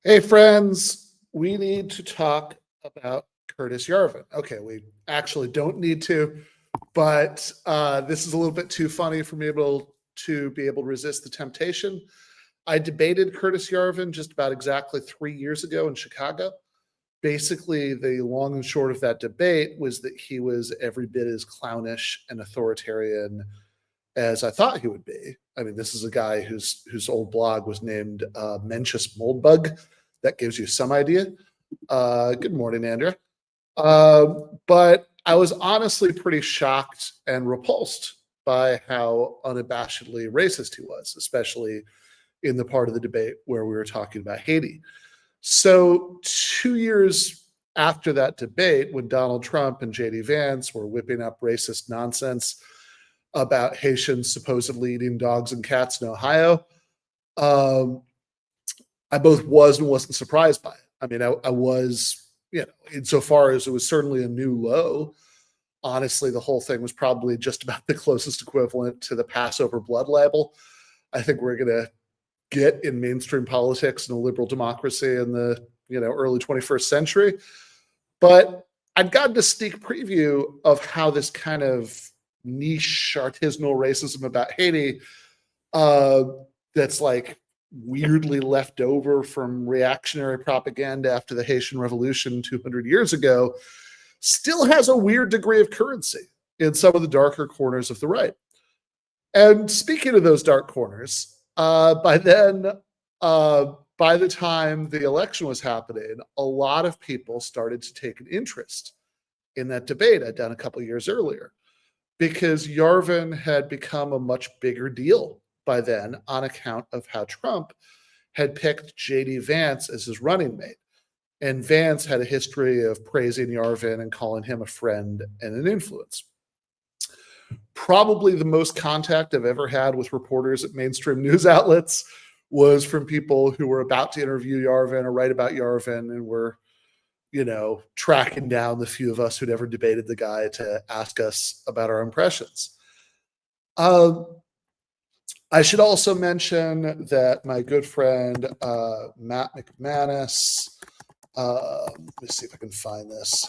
Hey, friends, we need to talk about Curtis Yarvin. Okay, we actually don't need to, but this is a little bit too funny for me to be able to resist the temptation. I debated Curtis Yarvin just about exactly 3 years ago in Chicago. Basically, the long and short of that debate was that he was every bit as clownish and authoritarian as I thought he would be. I mean, this is a guy whose old blog was named Mencius Moldbug. That gives you some idea. Good morning, Andrea. But I was honestly pretty shocked and repulsed by how unabashedly racist he was, especially in the part of the debate where we were talking about Haiti. So 2 years after that debate, when Donald Trump and JD Vance were whipping up racist nonsense about Haitians supposedly eating dogs and cats in Ohio, I both was and wasn't surprised by it. I mean, I was, insofar as it was certainly a new low. Honestly, the whole thing was probably just about the closest equivalent to the Passover blood libel I think we're going to get in mainstream politics and a liberal democracy in the early 21st century. But I'd gotten a sneak preview of how this kind of niche artisanal racism about Haiti that's like weirdly left over from reactionary propaganda after the Haitian Revolution 200 years ago still has a weird degree of currency in some of the darker corners of the right. And speaking of those dark corners, by the time the election was happening, a lot of people started to take an interest in that debate I'd done a couple of years earlier, because Yarvin had become a much bigger deal by then on account of how Trump had picked JD Vance as his running mate. And Vance had a history of praising Yarvin and calling him a friend and an influence. Probably the most contact I've ever had with reporters at mainstream news outlets was from people who were about to interview Yarvin or write about Yarvin and were, tracking down the few of us who'd ever debated the guy to ask us about our impressions. I should also mention that my good friend, Matt McManus, let me see if I can find this.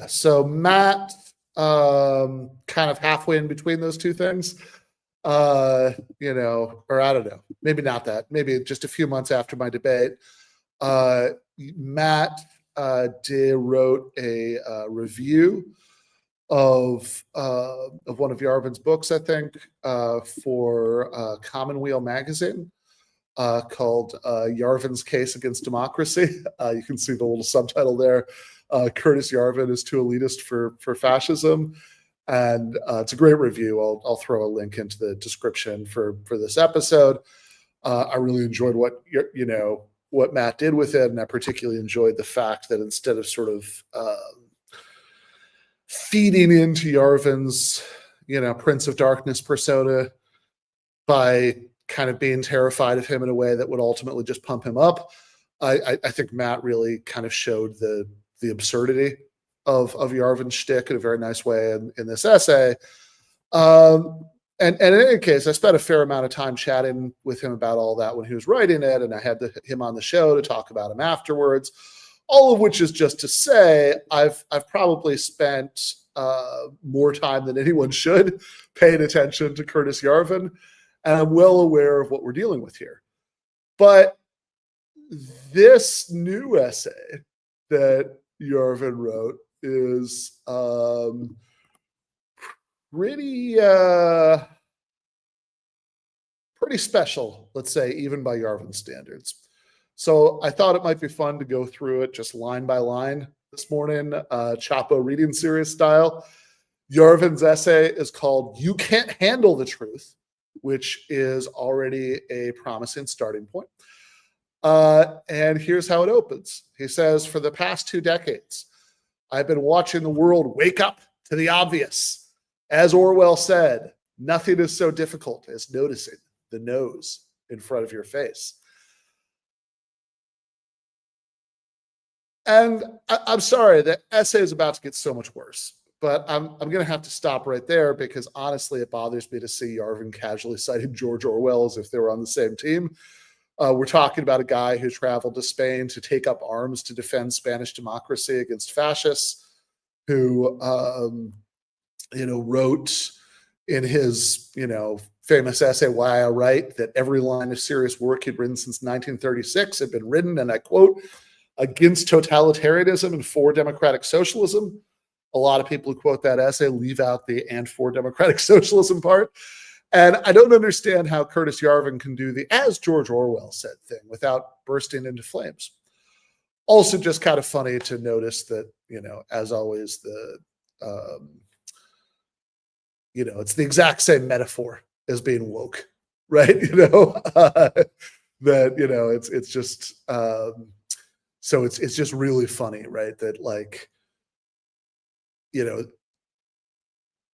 So Matt, kind of halfway in between those two things, or I don't know, maybe not that, maybe just a few months after my debate, Matt wrote a review of one of Yarvin's books, I think, for Commonweal magazine, called Yarvin's Case Against Democracy. You can see the little subtitle there. Curtis Yarvin is too elitist for fascism. And it's a great review. I'll throw a link into the description for this episode. I really enjoyed what Matt did with it, and I particularly enjoyed the fact that instead of sort of feeding into Yarvin's, Prince of Darkness persona by kind of being terrified of him in a way that would ultimately just pump him up, I think Matt really kind of showed the absurdity of Yarvin's shtick in a very nice way in this essay. And in any case, I spent a fair amount of time chatting with him about all that when he was writing it, and I had him on the show to talk about him afterwards. All of which is just to say, I've probably spent more time than anyone should paying attention to Curtis Yarvin, and I'm well aware of what we're dealing with here. But this new essay that Yarvin wrote is pretty special, let's say, even by Yarvin standards. So I thought it might be fun to go through it just line by line this morning, Chapo reading series style. Yarvin's essay is called "You Can't Handle the Truth," which is already a promising starting point. And here's how it opens. He says, "For the past 2 decades, I've been watching the world wake up to the obvious. As Orwell said, nothing is so difficult as noticing the nose in front of your face." And I'm sorry, the essay is about to get so much worse. but I'm going to have to stop right there because honestly, it bothers me to see Yarvin casually citing George Orwell as if they were on the same team. We're talking about a guy who traveled to Spain to take up arms to defend Spanish democracy against fascists, who, wrote in his, famous essay, Why I Write, that every line of serious work he'd written since 1936 had been written, and I quote, against totalitarianism and for democratic socialism. A lot of people who quote that essay leave out the and for democratic socialism part. And I don't understand how Curtis Yarvin can do the as George Orwell said thing without bursting into flames. Also, just kind of funny to notice that, as always, it's the exact same metaphor as being woke, right? It's just, so it's just really funny, right? That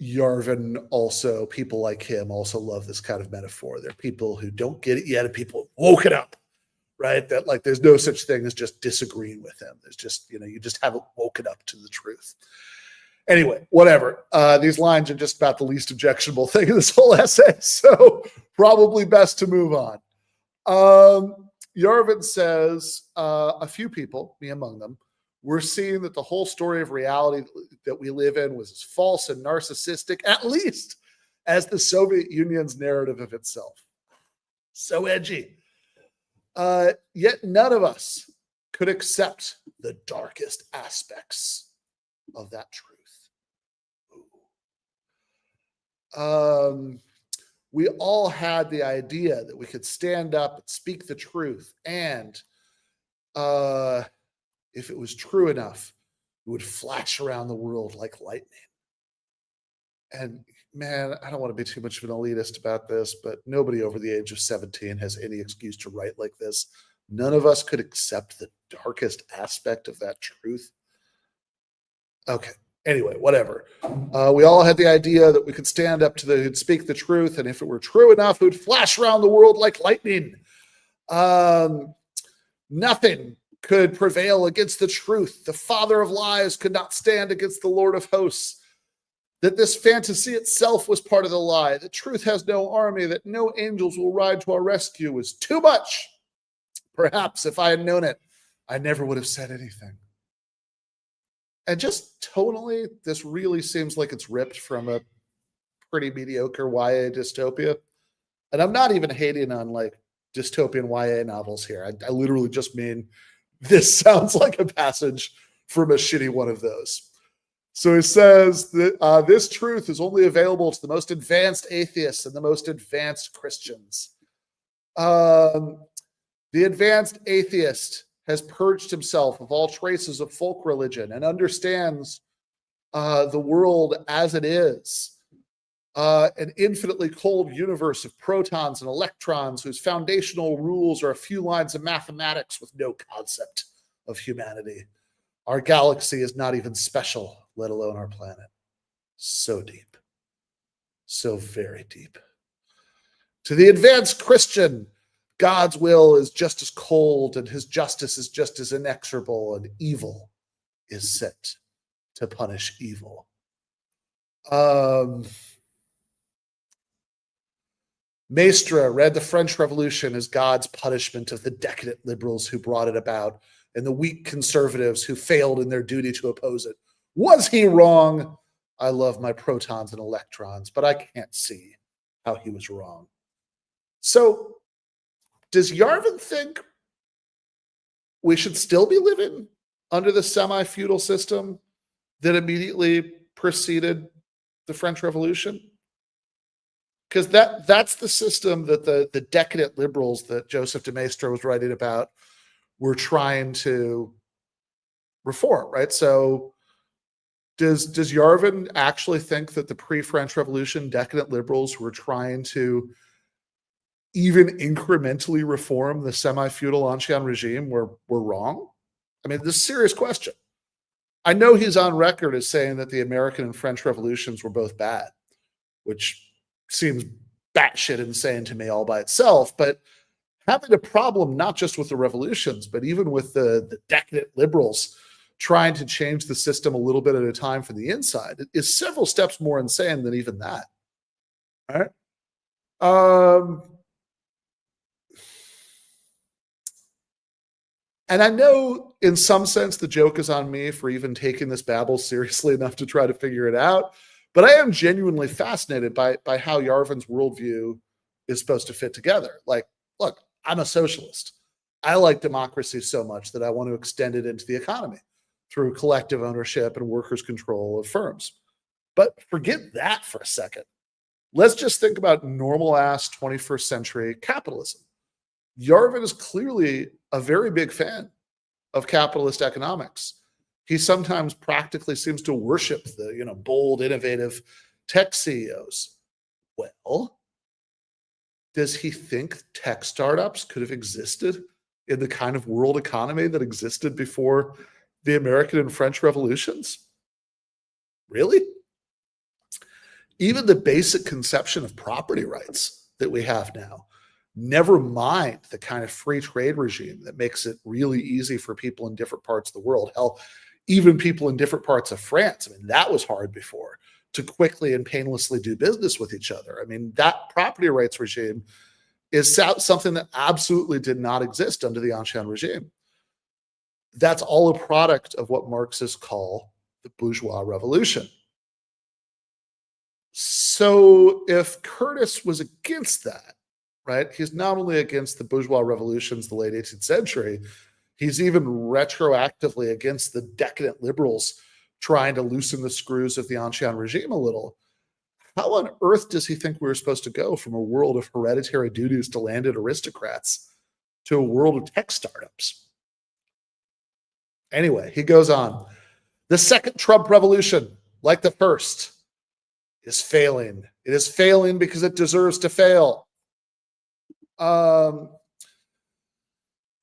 Yarvin also, people like him also love this kind of metaphor. There are people who don't get it yet and people woke it up, right? That there's no such thing as just disagreeing with him. There's just, you just haven't woken up to the truth. Anyway, whatever. These lines are just about the least objectionable thing in this whole essay, so probably best to move on. Yarvin says, a few people, me among them, we're seeing that the whole story of reality that we live in was as false and narcissistic, at least, as the Soviet Union's narrative of itself. So edgy. Yet none of us could accept the darkest aspects of that truth. We all had the idea that we could stand up and speak the truth, and if it was true enough, it would flash around the world like lightning. And man, I don't want to be too much of an elitist about this, but nobody over the age of 17 has any excuse to write like this. None of us could accept the darkest aspect of that truth. Okay. Anyway, whatever. We all had the idea that we could stand up to speak the truth, and if it were true enough, it would flash around the world like lightning. Nothing could prevail against the truth. The father of lies could not stand against the Lord of hosts. That this fantasy itself was part of the lie. That truth has no army, that no angels will ride to our rescue was too much. Perhaps if I had known it, I never would have said anything. And just tonally, this really seems like it's ripped from a pretty mediocre YA dystopia. And I'm not even hating on dystopian YA novels here. I literally just mean this sounds like a passage from a shitty one of those. So he says that this truth is only available to the most advanced atheists and the most advanced Christians. The advanced atheist has purged himself of all traces of folk religion and understands the world as it is, an infinitely cold universe of protons and electrons whose foundational rules are a few lines of mathematics with no concept of humanity. Our galaxy is not even special, let alone our planet. So deep. So very deep. To the advanced Christian, God's will is just as cold and his justice is just as inexorable, and evil is set to punish evil. Maistre read the French Revolution as God's punishment of the decadent liberals who brought it about and the weak conservatives who failed in their duty to oppose it. Was he wrong? I love my protons and electrons, but I can't see how he was wrong. So, does Yarvin think we should still be living under the semi-feudal system that immediately preceded the French Revolution? Because that's the system that the decadent liberals that Joseph de Maistre was writing about were trying to reform, right? So does Yarvin actually think that the pre-French Revolution decadent liberals were trying to even incrementally reform the semi-feudal ancien regime were wrong? I mean, this is a serious question. I know he's on record as saying that the American and French revolutions were both bad, which seems batshit insane to me all by itself, but having a problem not just with the revolutions, but even with the decadent liberals trying to change the system a little bit at a time from the inside is several steps more insane than even that. All right. And I know in some sense the joke is on me for even taking this babble seriously enough to try to figure it out. But I am genuinely fascinated by how Yarvin's worldview is supposed to fit together. Like, look, I'm a socialist. I like democracy so much that I want to extend it into the economy through collective ownership and workers' control of firms. But forget that for a second. Let's just think about normal ass 21st century capitalism. Yarvin is clearly a very big fan of capitalist economics. He sometimes practically seems to worship the, bold, innovative tech CEOs. Well, does he think tech startups could have existed in the kind of world economy that existed before the American and French revolutions? Really? Even the basic conception of property rights that we have now, never mind the kind of free trade regime that makes it really easy for people in different parts of the world. Hell, even people in different parts of France. I mean, that was hard before, to quickly and painlessly do business with each other. I mean, that property rights regime is something that absolutely did not exist under the Ancien regime. That's all a product of what Marxists call the bourgeois revolution. So if Curtis was against that, right, he's not only against the bourgeois revolutions of the late 18th century, he's even retroactively against the decadent liberals trying to loosen the screws of the Ancien regime a little. How on earth does he think we were supposed to go from a world of hereditary duties to landed aristocrats to a world of tech startups? Anyway, he goes on. The second Trump revolution, like the first, is failing. It is failing because it deserves to fail. It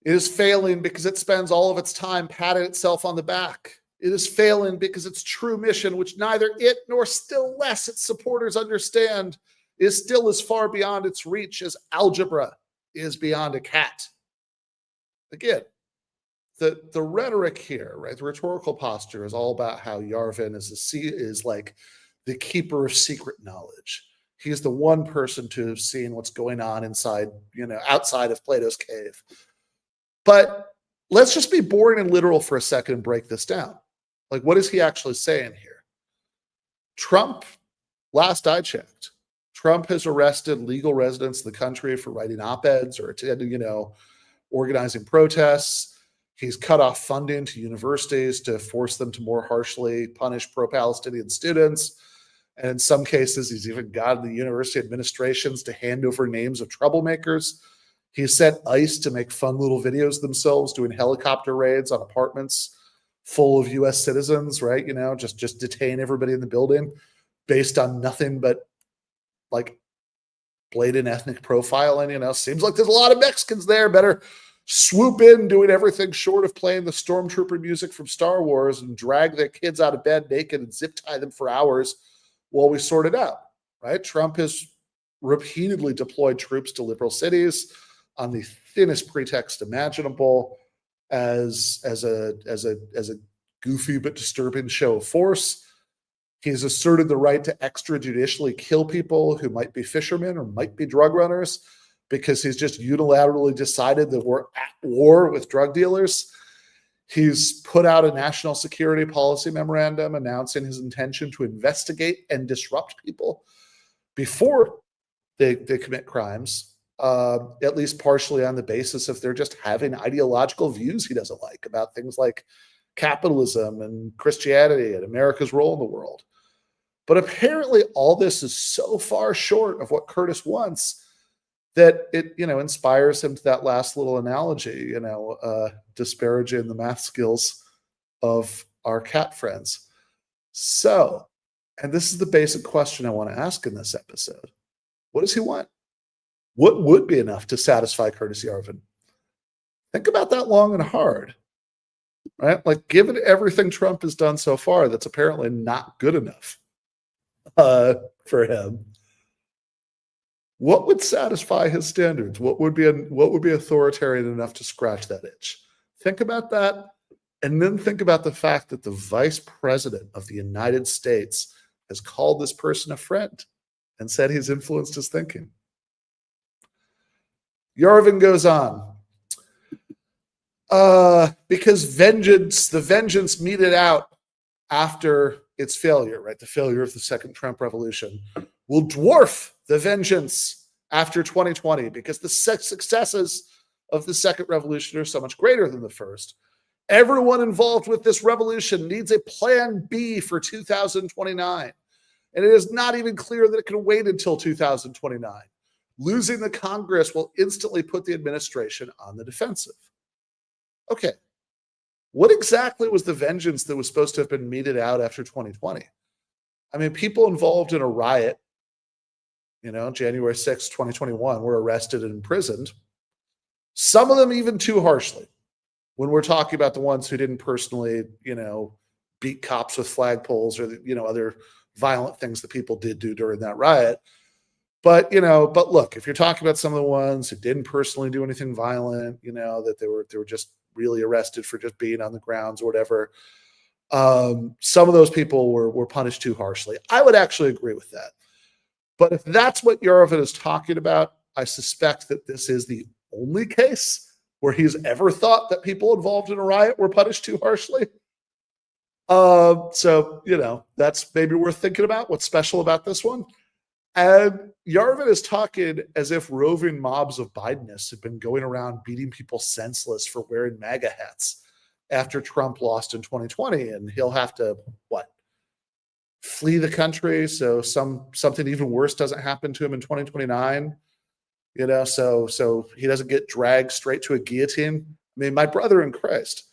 is failing because it spends all of its time patting itself on the back. It is failing because its true mission, which neither it nor still less its supporters understand, is still as far beyond its reach as algebra is beyond a cat. Again, the rhetoric here, right? The rhetorical posture is all about how Yarvin is like the keeper of secret knowledge. He's the one person to have seen what's going on outside of Plato's cave. But let's just be boring and literal for a second and break this down. Like, what is he actually saying here? Trump, last I checked, Trump has arrested legal residents of the country for writing op-eds or attending, organizing protests. He's cut off funding to universities to force them to more harshly punish pro-Palestinian students. And in some cases, he's even gotten the university administrations to hand over names of troublemakers. He sent ICE to make fun little videos themselves doing helicopter raids on apartments full of U.S. citizens, right? Just detain everybody in the building based on nothing but like blatant ethnic profiling. Seems like there's a lot of Mexicans there. Better swoop in doing everything short of playing the stormtrooper music from Star Wars and drag their kids out of bed naked and zip tie them for hours while we sort it out, right? Trump has repeatedly deployed troops to liberal cities on the thinnest pretext imaginable as a goofy but disturbing show of force. He's asserted the right to extrajudicially kill people who might be fishermen or might be drug runners because he's just unilaterally decided that we're at war with drug dealers. He's put out a national security policy memorandum announcing his intention to investigate and disrupt people before they commit crimes, at least partially on the basis of they're just having ideological views he doesn't like about things like capitalism and Christianity and America's role in the world. But apparently all this is so far short of what Curtis wants that it, inspires him to that last little analogy, disparaging the math skills of our cat friends. So, and this is the basic question I want to ask in this episode. What does he want? What would be enough to satisfy Curtis Yarvin? Think about that long and hard, right? Like, given everything Trump has done so far, that's apparently not good enough for him. What would satisfy his standards? What would be authoritarian enough to scratch that itch? Think about that And then think about the fact that the vice president of the United States has called this person a friend and said he's influenced his thinking. Yarvin goes on. Because the vengeance meted out after its failure, right? The failure of the second Trump revolution will dwarf the vengeance after 2020 because the successes of the second revolution are so much greater than the first. Everyone involved with this revolution needs a plan B for 2029. And it is not even clear that it can wait until 2029. Losing the Congress will instantly put the administration on the defensive. Okay, what exactly was the vengeance that was supposed to have been meted out after 2020? I mean, people involved in a riot, January 6, 2021, were arrested and imprisoned. Some of them even too harshly. When we're talking about the ones who didn't personally, beat cops with flagpoles or, other violent things that people did do during that riot. But look, if you're talking about some of the ones who didn't personally do anything violent, that they were just really arrested for just being on the grounds or whatever, some of those people were punished too harshly. I would actually agree with that. But if that's what Yarvin is talking about, I suspect that this is the only case where he's ever thought that people involved in a riot were punished too harshly. So, that's maybe worth thinking about. What's special about this one? And Yarvin is talking as if roving mobs of Bidenists have been going around beating people senseless for wearing MAGA hats after Trump lost in 2020. And he'll have to, flee the country so something even worse doesn't happen to him in 2029. So he doesn't get dragged straight to a guillotine. I mean, my brother in Christ,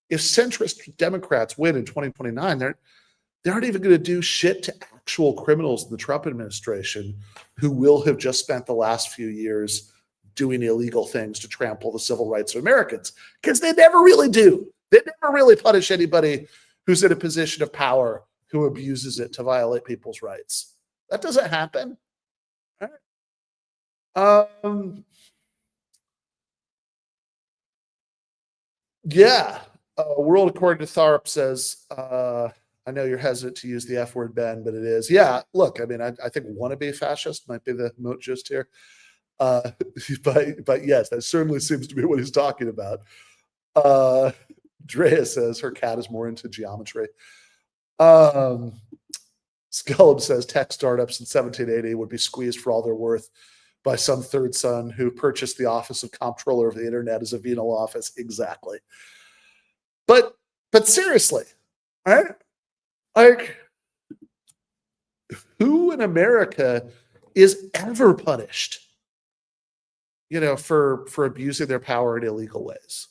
if centrist Democrats win in 2029, they aren't even going to do shit to actual criminals in the Trump administration who will have just spent the last few years doing illegal things to trample the civil rights of Americans, because they never really do. They never really punish anybody who's in a position of power who abuses it to violate people's rights. That doesn't happen. Yeah. World According to Tharp says, I know you're hesitant to use the F word, Ben, but it is. Yeah, look, I mean, I think wannabe fascist might be the mote just here. But yes, that certainly seems to be what he's talking about. Drea says her cat is more into geometry. Scullum says tech startups in 1780 would be squeezed for all they're worth by some third son who purchased the office of comptroller of the internet as a venal office. Exactly. But seriously, right? Like, who in America is ever punished, for abusing their power in illegal ways?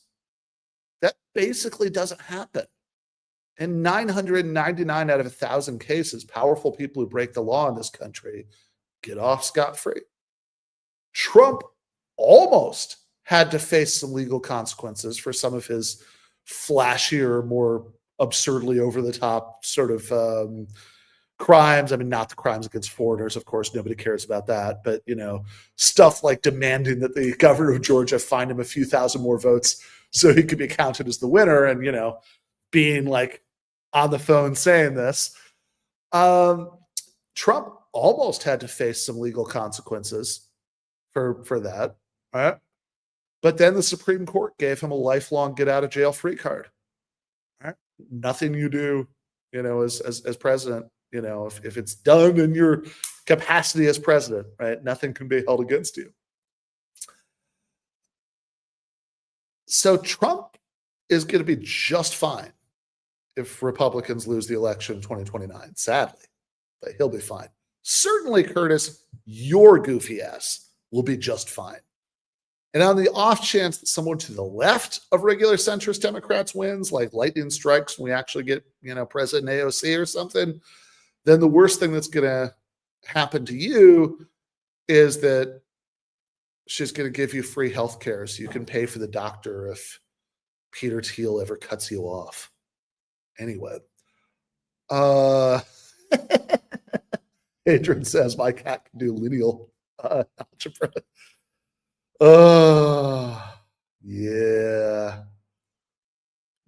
That basically doesn't happen. In 999 out of 1,000 cases, powerful people who break the law in this country get off scot-free. Trump almost had to face some legal consequences for some of his flashier, more absurdly over-the-top sort of crimes. I mean, not the crimes against foreigners, of course, nobody cares about that. But, stuff like demanding that the governor of Georgia find him a few thousand more votes so he could be counted as the winner and, being like on the phone saying this. Trump almost had to face some legal consequences for that, right? But then the Supreme Court gave him a lifelong get out of jail free card. Right? Nothing you do, as president, if it's done in your capacity as president, right? Nothing can be held against you. So Trump is going to be just fine if Republicans lose the election in 2029, sadly, but he'll be fine. Certainly, Curtis, your goofy ass will be just fine. And on the off chance that someone to the left of regular centrist Democrats wins, like lightning strikes when we actually get, President AOC or something, then the worst thing that's going to happen to you is that she's going to give you free health care so you can pay for the doctor if Peter Thiel ever cuts you off. Anyway. Adrian says my cat can do lineal algebra. Yeah.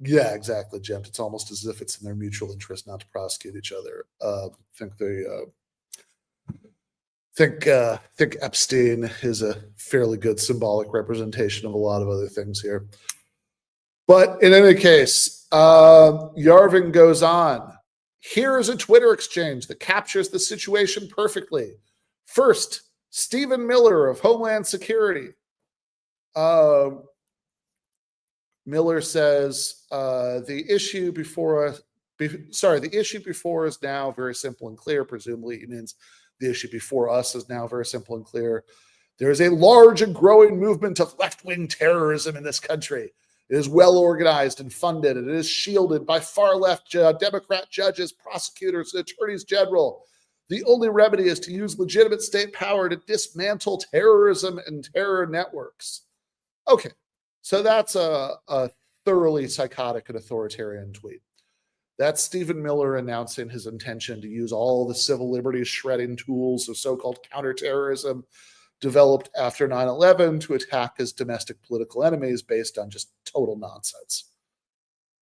Yeah, exactly, Jim. It's almost as if it's in their mutual interest not to prosecute each other. Think Epstein is a fairly good symbolic representation of a lot of other things here. But in any case, Yarvin goes on. Here is a Twitter exchange that captures the situation perfectly. First, Stephen Miller of Homeland Security. Miller says the issue before us. The issue before is now very simple and clear. Presumably, he means the issue before us is now very simple and clear. There is a large and growing movement of left-wing terrorism in this country. It is well organized and funded, and it is shielded by far-left Democrat judges, prosecutors, and attorneys general. The only remedy is to use legitimate state power to dismantle terrorism and terror networks. Okay, so that's a thoroughly psychotic and authoritarian tweet. That's Stephen Miller announcing his intention to use all the civil liberties shredding tools of so-called counterterrorism developed after 9/11 to attack his domestic political enemies based on just total nonsense,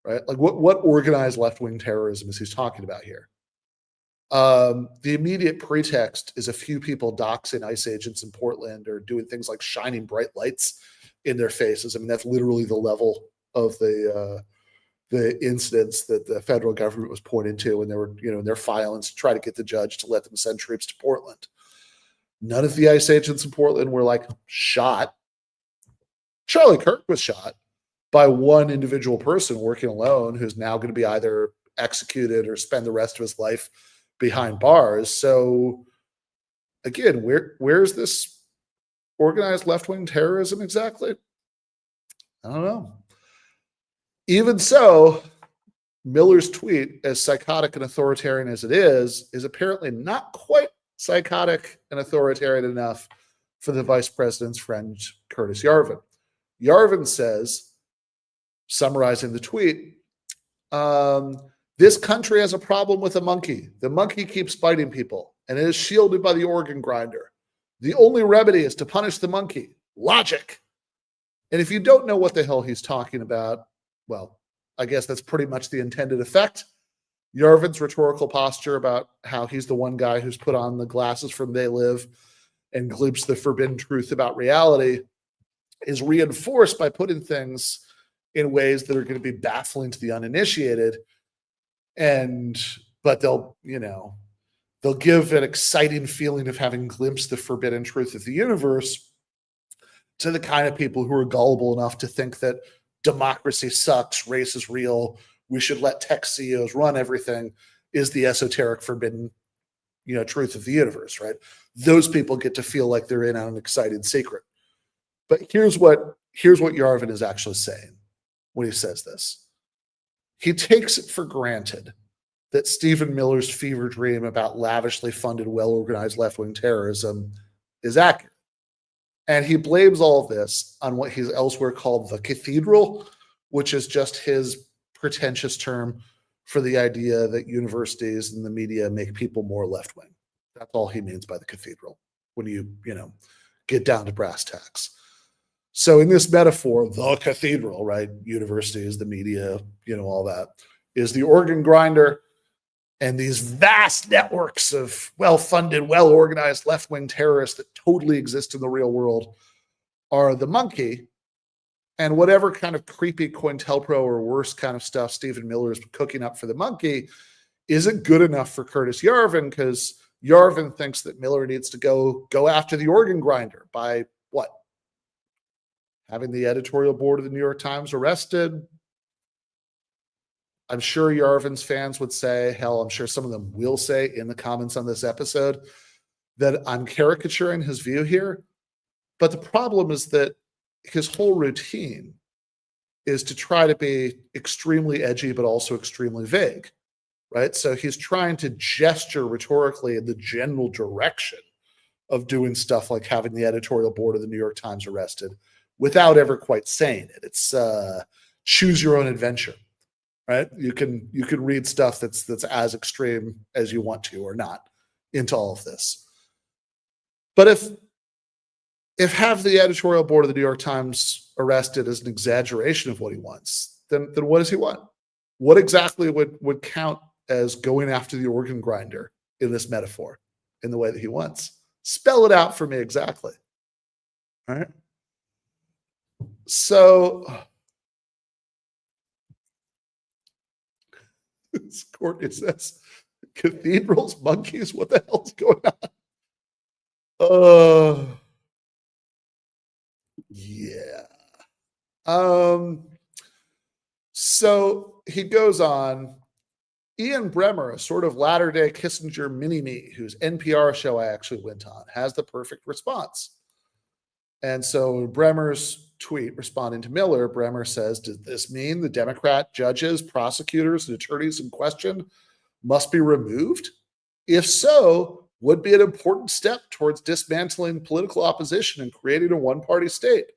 right? Like what organized left-wing terrorism is he talking about here? The immediate pretext is a few people doxing ICE agents in Portland or doing things like shining bright lights in their faces. I mean, that's literally the level of the incidents that the federal government was pointing to when they were, in their filings to try to get the judge to let them send troops to Portland. None of the ICE agents in Portland were shot. Charlie Kirk was shot by one individual person working alone who's now going to be either executed or spend the rest of his life behind bars. So again, where's this organized left-wing terrorism exactly? I don't know. Even so, Miller's tweet, as psychotic and authoritarian as it is apparently not quite psychotic and authoritarian enough for the vice president's friend, Curtis Yarvin. Yarvin says, summarizing the tweet, this country has a problem with a monkey. The monkey keeps biting people, and it is shielded by the organ grinder. The only remedy is to punish the monkey. Logic. And if you don't know what the hell he's talking about, well, I guess that's pretty much the intended effect. Yarvin's rhetorical posture about how he's the one guy who's put on the glasses from They Live and glimpsed the forbidden truth about reality is reinforced by putting things in ways that are going to be baffling to the uninitiated. But they'll give an exciting feeling of having glimpsed the forbidden truth of the universe to the kind of people who are gullible enough to think that democracy sucks, race is real, we should let tech CEOs run everything, is the esoteric forbidden, truth of the universe, right? Those people get to feel like they're in on an exciting secret. But here's what Yarvin is actually saying when he says this. He takes it for granted that Stephen Miller's fever dream about lavishly funded, well-organized left-wing terrorism is accurate. And he blames all of this on what he's elsewhere called the cathedral, which is just his pretentious term for the idea that universities and the media make people more left-wing. That's all he means by the cathedral when you get down to brass tacks. So in this metaphor, the cathedral, right? Universities, the media, all that is the organ grinder. And these vast networks of well-funded, well-organized left-wing terrorists that totally exist in the real world are the monkey. And whatever kind of creepy COINTELPRO or worse kind of stuff Stephen Miller is cooking up for the monkey isn't good enough for Curtis Yarvin, because Yarvin thinks that Miller needs to go after the organ grinder by what? Having the editorial board of the New York Times arrested. I'm sure Yarvin's fans would say, hell, I'm sure some of them will say in the comments on this episode that I'm caricaturing his view here. But the problem is that his whole routine is to try to be extremely edgy, but also extremely vague, right? So he's trying to gesture rhetorically in the general direction of doing stuff like having the editorial board of the New York Times arrested without ever quite saying it. It's choose your own adventure. Right? You can read stuff that's as extreme as you want to or not into all of this. But if have the editorial board of the New York Times arrested is an exaggeration of what he wants, then what does he want? What exactly would count as going after the organ grinder in this metaphor in the way that he wants? Spell it out for me exactly. All right. So this court says cathedrals, monkeys, what the hell's going on? Yeah. So he goes on. Ian Bremmer, a sort of latter-day Kissinger mini-me, whose NPR show I actually went on, has the perfect response. And so Bremmer's tweet responding to Miller, Bremmer says, does this mean the Democrat judges, prosecutors, and attorneys in question must be removed? If so, would be an important step towards dismantling political opposition and creating a one-party state.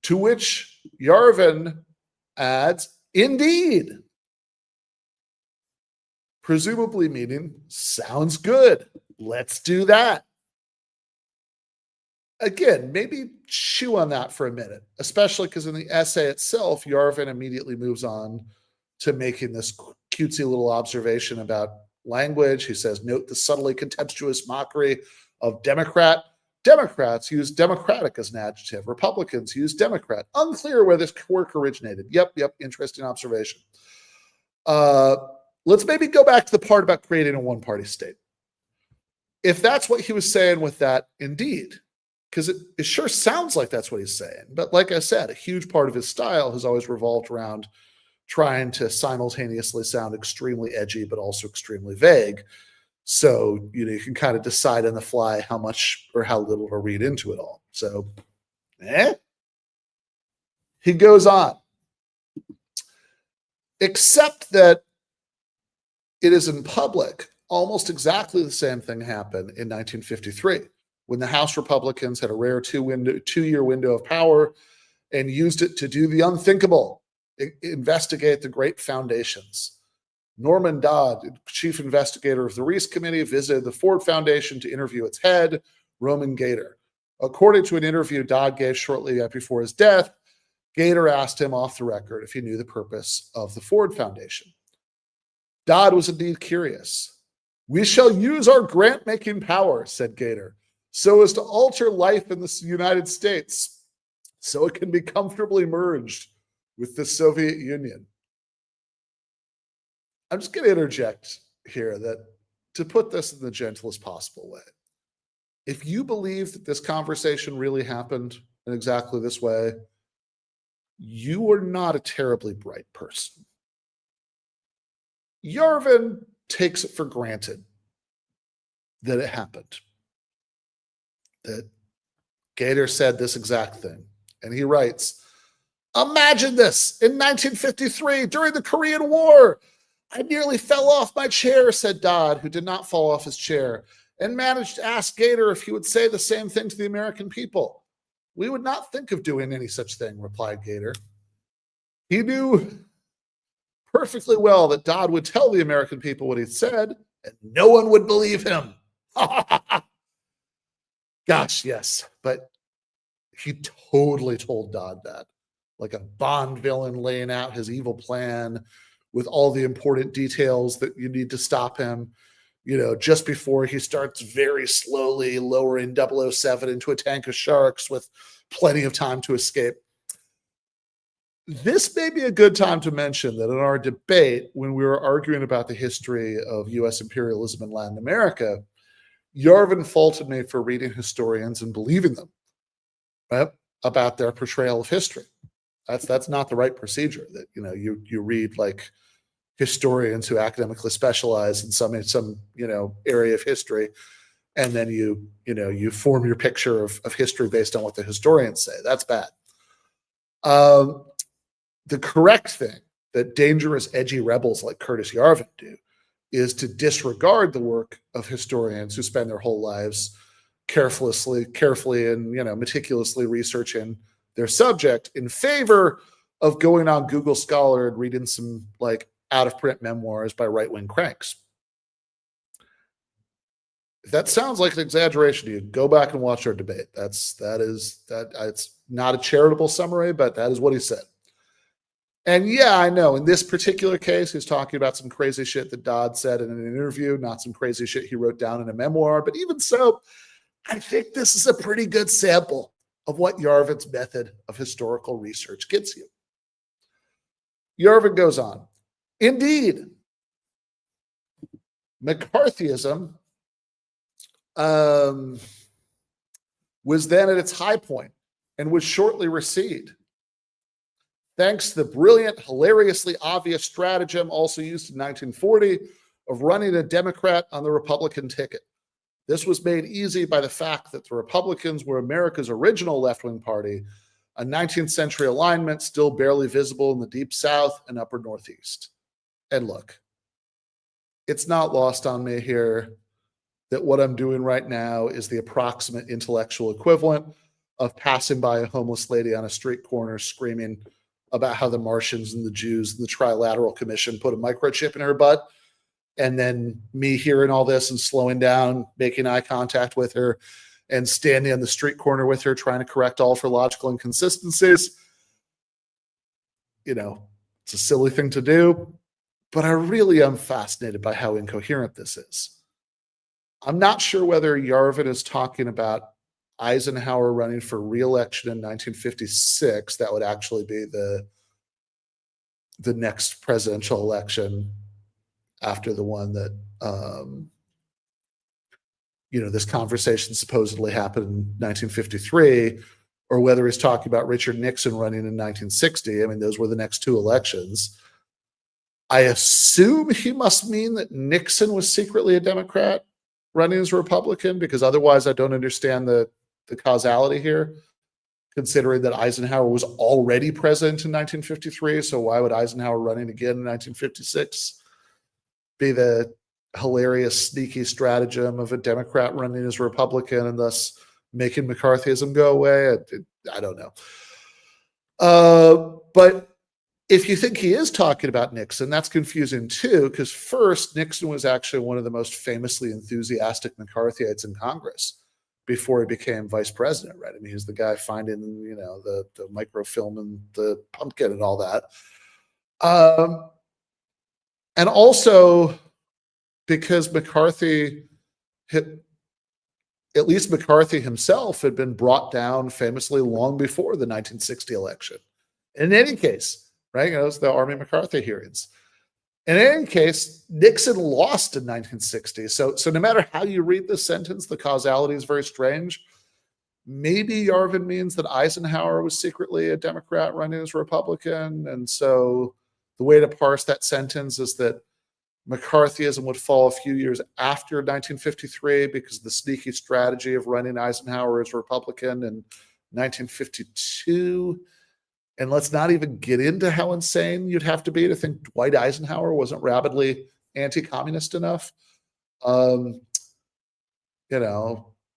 To which Yarvin adds, indeed. Presumably meaning, sounds good. Let's do that. Again, maybe chew on that for a minute, especially because in the essay itself, Yarvin immediately moves on to making this cutesy little observation about language. He says, note the subtly contemptuous mockery of Democrat. Democrats use democratic as an adjective. Republicans use Democrat. Unclear where this work originated. Yep, interesting observation. Let's maybe go back to the part about creating a one-party state. If that's what he was saying with that, indeed, because it sure sounds like that's what he's saying. But like I said, a huge part of his style has always revolved around trying to simultaneously sound extremely edgy, but also extremely vague. So, you can kind of decide on the fly how much or how little to read into it all. So, he goes on. Except that it is in public, almost exactly the same thing happened in 1953 when the House Republicans had a rare two-year window of power and used it to do the unthinkable, investigate the great foundations. Norman Dodd, chief investigator of the Reese Committee, visited the Ford Foundation to interview its head, Roman Gator. According to an interview Dodd gave shortly before his death, Gator asked him off the record if he knew the purpose of the Ford Foundation. Dodd was indeed curious. We shall use our grant-making power, said Gator, so as to alter life in the United States, so it can be comfortably merged with the Soviet Union. I'm just going to interject here that to put this in the gentlest possible way, if you believe that this conversation really happened in exactly this way, you are not a terribly bright person. Yarvin takes it for granted that it happened, that Gator said this exact thing. And he writes, imagine this, in 1953, during the Korean War, I nearly fell off my chair, said Dodd, who did not fall off his chair, and managed to ask Gator if he would say the same thing to the American people. We would not think of doing any such thing, replied Gator. He knew perfectly well that Dodd would tell the American people what he'd said, and no one would believe him. Gosh, yes, but he totally told Dodd that, like a Bond villain laying out his evil plan with all the important details that you need to stop him, just before he starts very slowly lowering 007 into a tank of sharks with plenty of time to escape. This may be a good time to mention that in our debate, when we were arguing about the history of U.S. imperialism in Latin America, Yarvin faulted me for reading historians and believing them, right, about their portrayal of history. That's not the right procedure. That you read like historians who academically specialize in some area of history, and then you form your picture of history based on what the historians say. That's bad. The correct thing that dangerous, edgy rebels like Curtis Yarvin do is to disregard the work of historians who spend their whole lives carefully and meticulously researching their subject in favor of going on Google Scholar and reading some like out-of-print memoirs by right-wing cranks. If that sounds like an exaggeration to you, go back and watch our debate. It's not a charitable summary, but that is what he said. And yeah, I know in this particular case, he's talking about some crazy shit that Dodd said in an interview, not some crazy shit he wrote down in a memoir. But even so, I think this is a pretty good sample of what Yarvin's method of historical research gets you. Yarvin goes on. Indeed, McCarthyism was then at its high point and would shortly recede. Thanks to the brilliant, hilariously obvious stratagem also used in 1940 of running a Democrat on the Republican ticket. This was made easy by the fact that the Republicans were America's original left-wing party, a 19th century alignment still barely visible in the Deep South and Upper Northeast. And look, it's not lost on me here that what I'm doing right now is the approximate intellectual equivalent of passing by a homeless lady on a street corner screaming about how the Martians and the Jews and the Trilateral Commission put a microchip in her butt, and then me hearing all this and slowing down, making eye contact with her, and standing on the street corner with her, trying to correct all of her logical inconsistencies. You know, it's a silly thing to do, but I really am fascinated by how incoherent this is. I'm not sure whether Yarvin is talking about Eisenhower running for re-election in 1956. That would actually be the next presidential election after the one that this conversation supposedly happened in 1953, or whether he's talking about Richard Nixon running in 1960. I mean, those were the next two elections. I assume he must mean that Nixon was secretly a Democrat running as a Republican, because otherwise I don't understand the causality here, considering that Eisenhower was already president in 1953. So why would Eisenhower running again in 1956 be the hilarious, sneaky stratagem of a Democrat running as a Republican and thus making McCarthyism go away? I don't know. But if you think he is talking about Nixon, that's confusing too, because first, Nixon was actually one of the most famously enthusiastic McCarthyites in Congress before he became vice president, right? I mean, he's the guy finding, the microfilm and the pumpkin and all that. And also because McCarthy at least McCarthy himself had been brought down famously long before the 1960 election. In any case, right? It's the Army McCarthy hearings. In any case, Nixon lost in 1960. So no matter how you read this sentence, the causality is very strange. Maybe Yarvin means that Eisenhower was secretly a Democrat running as a Republican. And so the way to parse that sentence is that McCarthyism would fall a few years after 1953 because of the sneaky strategy of running Eisenhower as a Republican in 1952. And let's not even get into how insane you'd have to be to think Dwight Eisenhower wasn't rabidly anti-communist enough.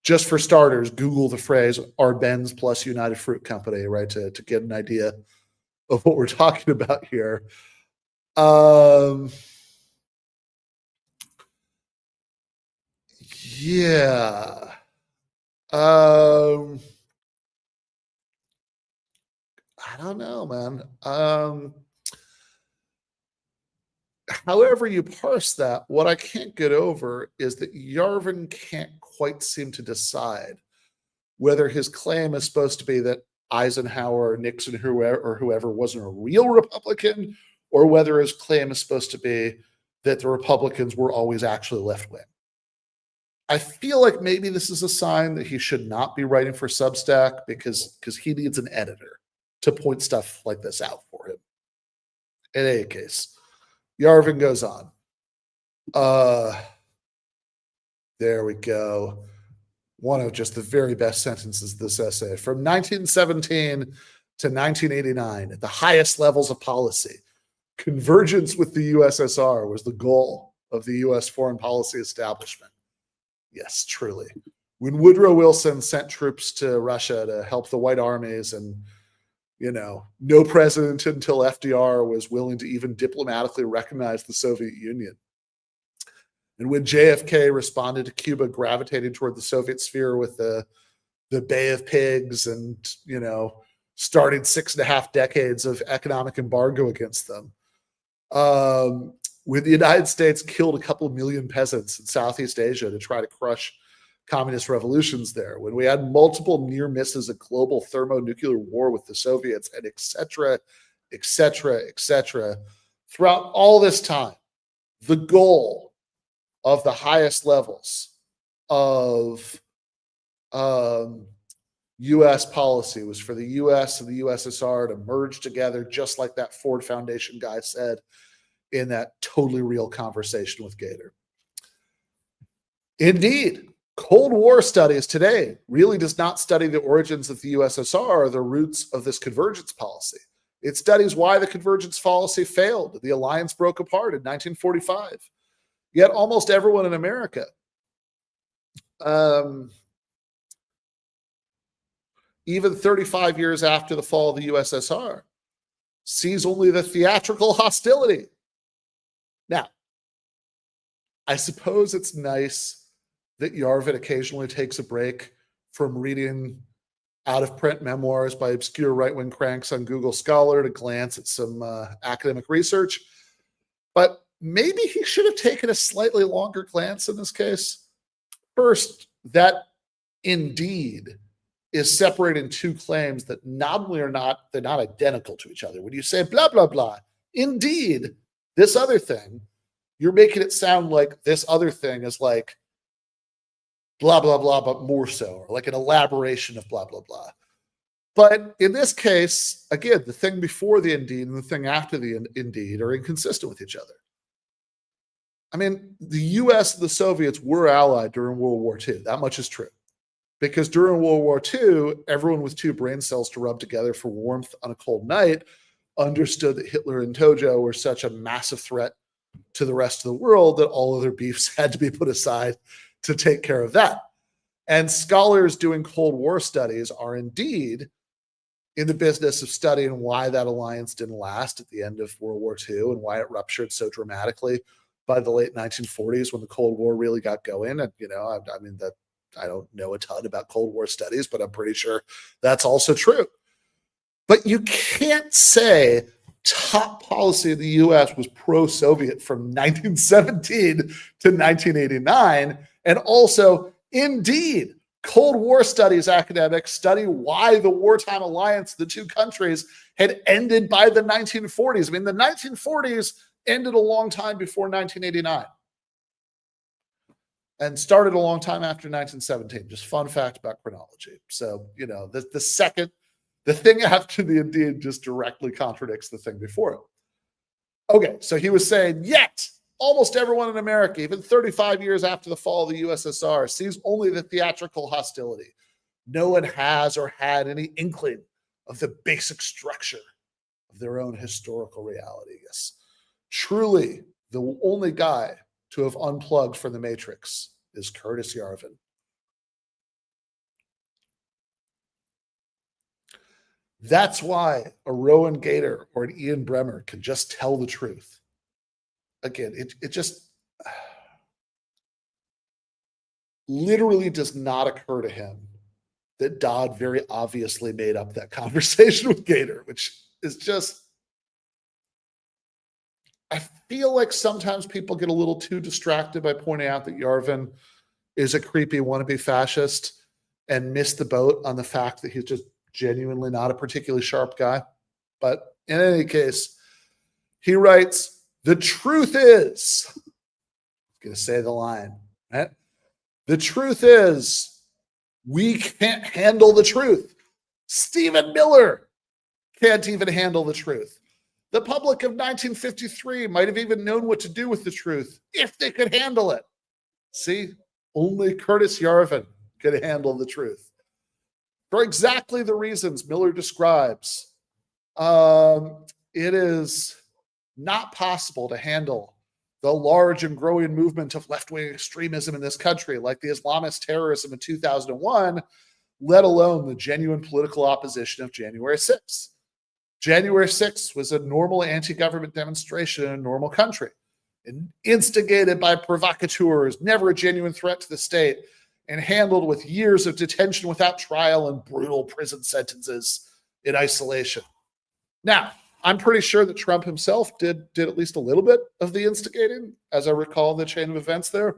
Just for starters, Google the phrase Arbenz plus United Fruit Company, right, to get an idea of what we're talking about here. Yeah. I don't know, man. However you parse that, what I can't get over is that Yarvin can't quite seem to decide whether his claim is supposed to be that Eisenhower, Nixon, whoever wasn't a real Republican, or whether his claim is supposed to be that the Republicans were always actually left-wing. I feel like maybe this is a sign that he should not be writing for Substack because he needs an editor to point stuff like this out for him. In any case, Yarvin goes on. There we go. One of just the very best sentences of this essay. From 1917 to 1989, at the highest levels of policy, convergence with the USSR was the goal of the U.S. foreign policy establishment. Yes, truly. When Woodrow Wilson sent troops to Russia to help the white armies, and no president until FDR was willing to even diplomatically recognize the Soviet Union. And when JFK responded to Cuba gravitating toward the Soviet sphere with the Bay of Pigs and, starting 6.5 decades of economic embargo against them. When the United States killed a couple million peasants in Southeast Asia to try to crush communist revolutions there, when we had multiple near misses, a global thermonuclear war with the Soviets, and et cetera, et cetera, et cetera. Throughout all this time, the goal of the highest levels of U.S. policy was for the U.S. and the USSR to merge together, just like that Ford Foundation guy said in that totally real conversation with Gator. Indeed, Cold War studies today really does not study the origins of the USSR or the roots of this convergence policy. It studies why the convergence policy failed. The alliance broke apart in 1945. Yet almost everyone in America, even 35 years after the fall of the USSR, sees only the theatrical hostility. Now, I suppose it's nice that Yarvin occasionally takes a break from reading out-of-print memoirs by obscure right-wing cranks on Google Scholar to glance at some academic research. But maybe he should have taken a slightly longer glance in this case. First, that indeed is separating two claims that not only they're not identical to each other. When you say blah, blah, blah, indeed, this other thing, you're making it sound like this other thing is like blah, blah, blah, but more so, or like an elaboration of blah, blah, blah. But in this case, again, the thing before the indeed and the thing after the indeed are inconsistent with each other. I mean, the US and the Soviets were allied during World War II. That much is true. Because during World War II, everyone with two brain cells to rub together for warmth on a cold night understood that Hitler and Tojo were such a massive threat to the rest of the world that all other beefs had to be put aside to take care of that. And scholars doing Cold War studies are indeed in the business of studying why that alliance didn't last at the end of World War II and why it ruptured so dramatically by the late 1940s when the Cold War really got going. And, I mean, that I don't know a ton about Cold War studies, but I'm pretty sure that's also true. But you can't say top policy of the U.S. was pro-Soviet from 1917 to 1989. And also, indeed, Cold War studies academics study why the wartime alliance of the two countries had ended by the 1940s. I mean, the 1940s ended a long time before 1989 and started a long time after 1917. Just fun fact about chronology. So, the thing after the indeed just directly contradicts the thing before it. Okay, so he was saying, yet almost everyone in America, even 35 years after the fall of the USSR, sees only the theatrical hostility. No one has or had any inkling of the basic structure of their own historical reality. Yes, truly, the only guy to have unplugged from the Matrix is Curtis Yarvin. That's why a Rowan Gator or an Ian Bremmer can just tell the truth. Again, it just literally does not occur to him that Dodd very obviously made up that conversation with Gator, which is just, I feel like sometimes people get a little too distracted by pointing out that Yarvin is a creepy wannabe fascist and miss the boat on the fact that he's just genuinely not a particularly sharp guy. But in any case, he writes, the truth is, I'm going to say the line, right? The truth is, we can't handle the truth. Stephen Miller can't even handle the truth. The public of 1953 might have even known what to do with the truth if they could handle it. See, only Curtis Yarvin could handle the truth. For exactly the reasons Miller describes, it is not possible to handle the large and growing movement of left-wing extremism in this country, like the Islamist terrorism in 2001, let alone the genuine political opposition of January 6th. January 6th was a normal anti-government demonstration in a normal country, and instigated by provocateurs, never a genuine threat to the state, and handled with years of detention without trial and brutal prison sentences in isolation. Now, I'm pretty sure that Trump himself did at least a little bit of the instigating, as I recall the chain of events there.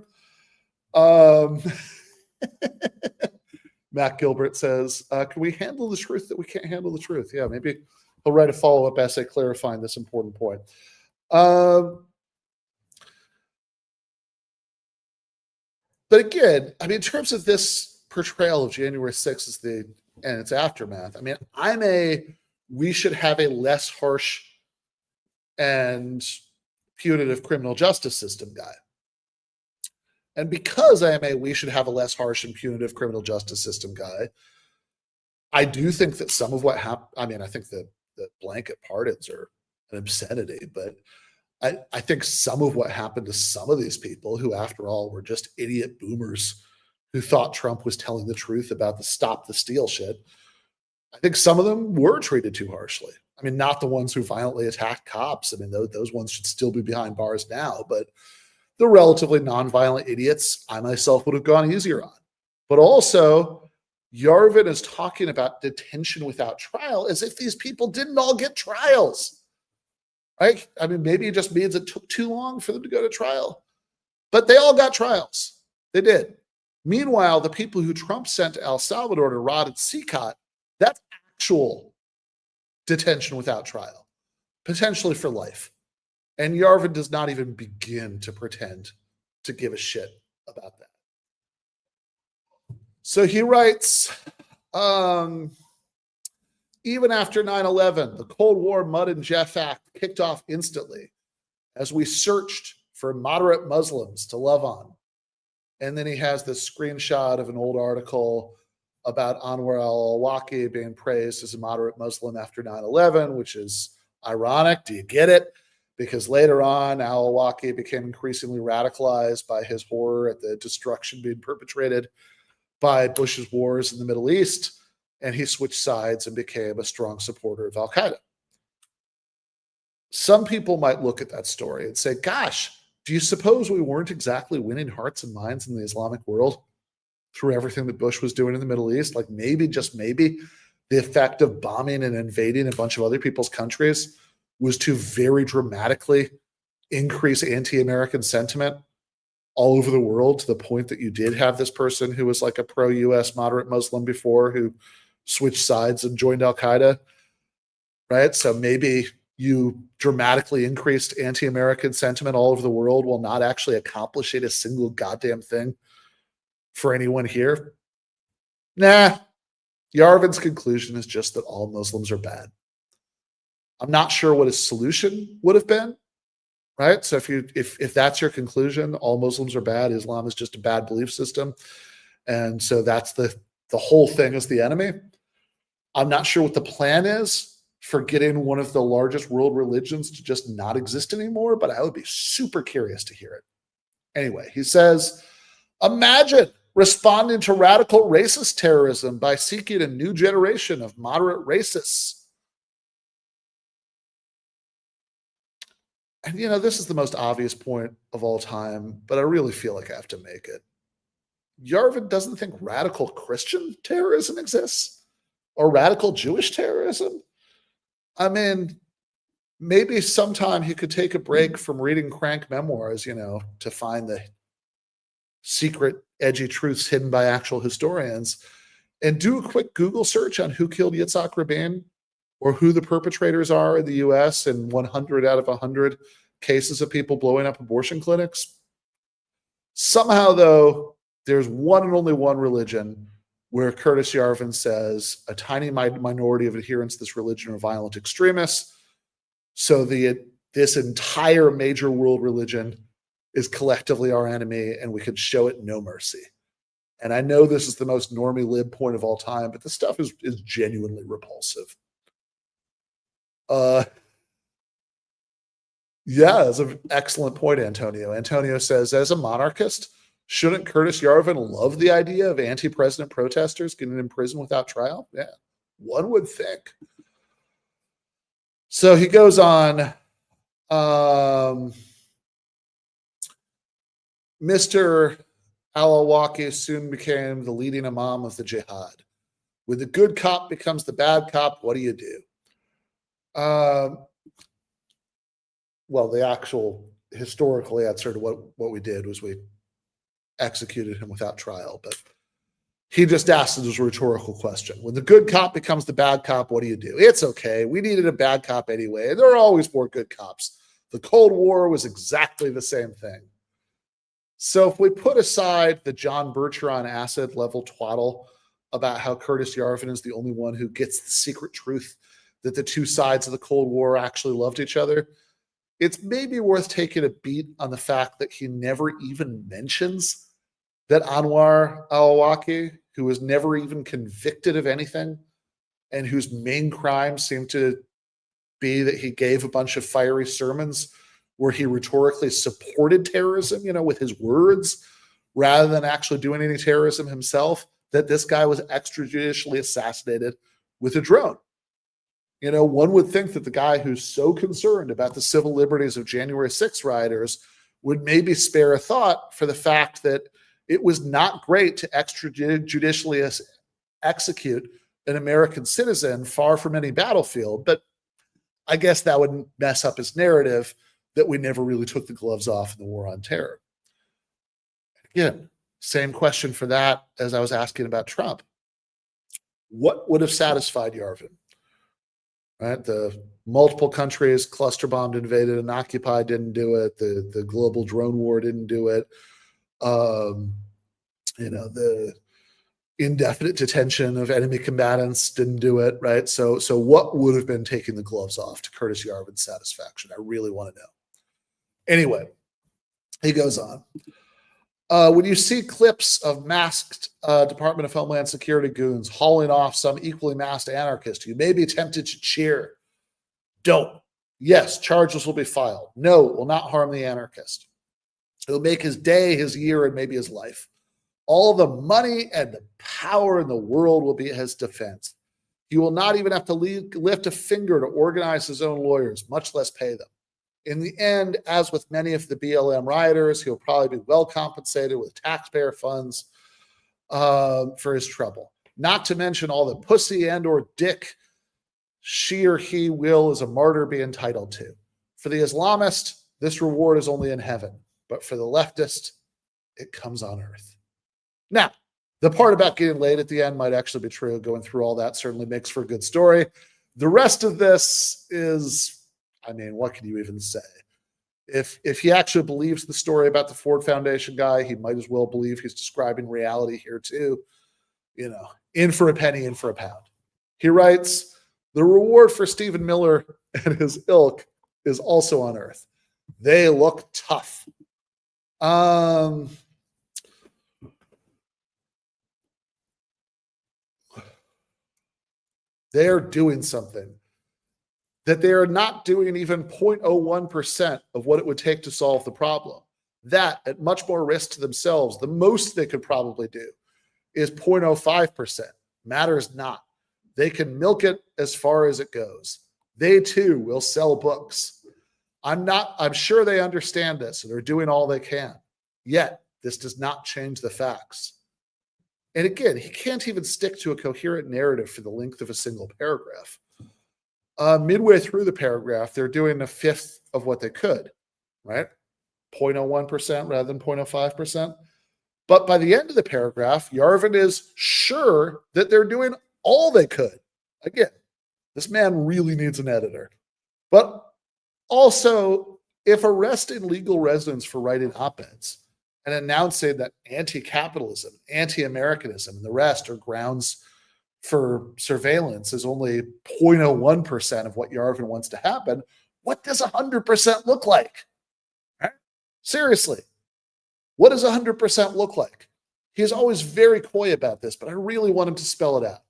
Matt Gilbert says, can we handle the truth that we can't handle the truth? Yeah, maybe he'll write a follow-up essay clarifying this important point. But again, I mean, in terms of this portrayal of January 6th and its aftermath, I mean, we should have a less harsh and punitive criminal justice system guy. And because I am we should have a less harsh and punitive criminal justice system guy, I do think that some of what happened, I mean, I think that the blanket pardons are an obscenity, but I think some of what happened to some of these people who, after all, were just idiot boomers who thought Trump was telling the truth about the stop the steal shit, I think some of them were treated too harshly. I mean, not the ones who violently attacked cops. I mean, those ones should still be behind bars now, but the relatively nonviolent idiots, I myself would have gone easier on. But also, Yarvin is talking about detention without trial as if these people didn't all get trials. Right? I mean, maybe it just means it took too long for them to go to trial. But they all got trials. They did. Meanwhile, the people who Trump sent to El Salvador to rot at CCOT, that's actual detention without trial, potentially for life. And Yarvin does not even begin to pretend to give a shit about that. So he writes, even after 9/11, the Cold War Mud and Jeff Act kicked off instantly as we searched for moderate Muslims to love on. And then he has this screenshot of an old article about Anwar al-Awlaki being praised as a moderate Muslim after 9/11, which is ironic. Do you get it? Because later on, al-Awlaki became increasingly radicalized by his horror at the destruction being perpetrated by Bush's wars in the Middle East, and he switched sides and became a strong supporter of al-Qaeda. Some people might look at that story and say, gosh, do you suppose we weren't exactly winning hearts and minds in the Islamic world through everything that Bush was doing in the Middle East? Like maybe, just maybe, the effect of bombing and invading a bunch of other people's countries was to very dramatically increase anti-American sentiment all over the world, to the point that you did have this person who was like a pro-US moderate Muslim before who switched sides and joined al-Qaeda, right? So maybe you dramatically increased anti-American sentiment all over the world while not actually accomplishing a single goddamn thing for anyone here. Nah, Yarvin's conclusion is just that all Muslims are bad. I'm not sure what his solution would have been, right? So if that's your conclusion, all Muslims are bad, Islam is just a bad belief system, and so that's the whole thing is the enemy. I'm not sure what the plan is for getting one of the largest world religions to just not exist anymore, but I would be super curious to hear it. Anyway, he says, imagine responding to radical racist terrorism by seeking a new generation of moderate racists. And, you know, this is the most obvious point of all time, but I really feel like I have to make it. Yarvin doesn't think radical Christian terrorism exists or radical Jewish terrorism. I mean, maybe sometime he could take a break from reading crank memoirs, you know, to find the secret, edgy truths hidden by actual historians, and do a quick Google search on who killed Yitzhak Rabin or who the perpetrators are in the US in 100 out of 100 cases of people blowing up abortion clinics. Somehow, though, there's one and only one religion where Curtis Yarvin says a tiny minority of adherents to this religion are violent extremists. So this entire major world religion is collectively our enemy, and we could show it no mercy. And I know this is the most normie lib point of all time, but this stuff is genuinely repulsive. Yeah, that's an excellent point, Antonio. Antonio says, as a monarchist, shouldn't Curtis Yarvin love the idea of anti-president protesters getting in prison without trial? Yeah, one would think. So he goes on, Mr. al-Awlaki soon became the leading imam of the jihad, When the good cop becomes the bad cop, what do you do? Well, the actual historical answer to what we did was we executed him without trial. But he just asked it as a rhetorical question. When the good cop becomes the bad cop, what do you do? It's okay. We needed a bad cop anyway. There are always more good cops. The Cold War was exactly the same thing. So if we put aside the John Bertrand acid level twaddle about how Curtis Yarvin is the only one who gets the secret truth that the two sides of the Cold War actually loved each other, it's maybe worth taking a beat on the fact that he never even mentions that Anwar al-Awlaki, who was never even convicted of anything and whose main crime seemed to be that he gave a bunch of fiery sermons where he rhetorically supported terrorism, with his words, rather than actually doing any terrorism himself, that this guy was extrajudicially assassinated with a drone. One would think that the guy who's so concerned about the civil liberties of January 6th rioters would maybe spare a thought for the fact that it was not great to extrajudicially execute an American citizen far from any battlefield. But I guess that would mess up his narrative that we never really took the gloves off in the war on terror. Again, same question for that as I was asking about Trump. What would have satisfied Yarvin? Right? The multiple countries cluster bombed, invaded, and occupied didn't do it. The global drone war didn't do it. The indefinite detention of enemy combatants didn't do it, right? So what would have been taking the gloves off to Curtis Yarvin's satisfaction? I really want to know. Anyway, he goes on. When you see clips of masked Department of Homeland Security goons hauling off some equally masked anarchist, you may be tempted to cheer. Don't. Yes, charges will be filed. No, it will not harm the anarchist. It will make his day, his year, and maybe his life. All the money and the power in the world will be at his defense. He will not even have to lift a finger to organize his own lawyers, much less pay them. In the end, as with many of the BLM rioters, he'll probably be well compensated with taxpayer funds for his trouble. Not to mention all the pussy and or dick she or he will as a martyr be entitled to. For the Islamist, this reward is only in heaven. But for the leftist, it comes on earth. Now, the part about getting laid at the end might actually be true. Going through all that certainly makes for a good story. The rest of this is, what can you even say? If he actually believes the story about the Ford Foundation guy, he might as well believe he's describing reality here too. In for a penny, in for a pound. He writes, the reward for Stephen Miller and his ilk is also on earth. They look tough. They're doing something that they are not doing even 0.01% of what it would take to solve the problem. That, at much more risk to themselves, the most they could probably do is 0.05%. Matters not. They can milk it as far as it goes. They too will sell books. I'm sure they understand this and are doing all they can. Yet, this does not change the facts. And again, he can't even stick to a coherent narrative for the length of a single paragraph. Midway through the paragraph, they're doing a fifth of what they could, right? 0.01% rather than 0.05%. But by the end of the paragraph, Yarvin is sure that they're doing all they could. Again, this man really needs an editor. But also, if arresting legal residents for writing op-eds and announcing that anti-capitalism, anti-Americanism, and the rest are grounds for surveillance is only 0.01% of what Yarvin wants to happen, what does 100% look like? Right? Seriously, what does 100% look like? He's always very coy about this, but I really want him to spell it out.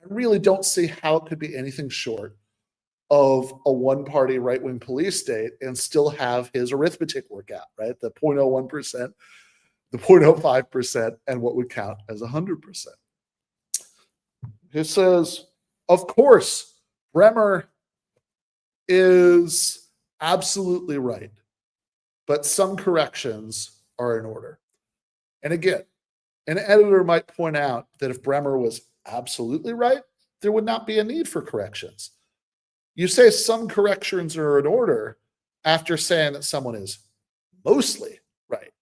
I really don't see how it could be anything short of a one-party right-wing police state and still have his arithmetic work out, right? The 0.01%, the 0.05%, and what would count as 100%. He says, of course, Bremer is absolutely right, but some corrections are in order. And again, an editor might point out that if Bremer was absolutely right, there would not be a need for corrections. You say some corrections are in order after saying that someone is mostly right.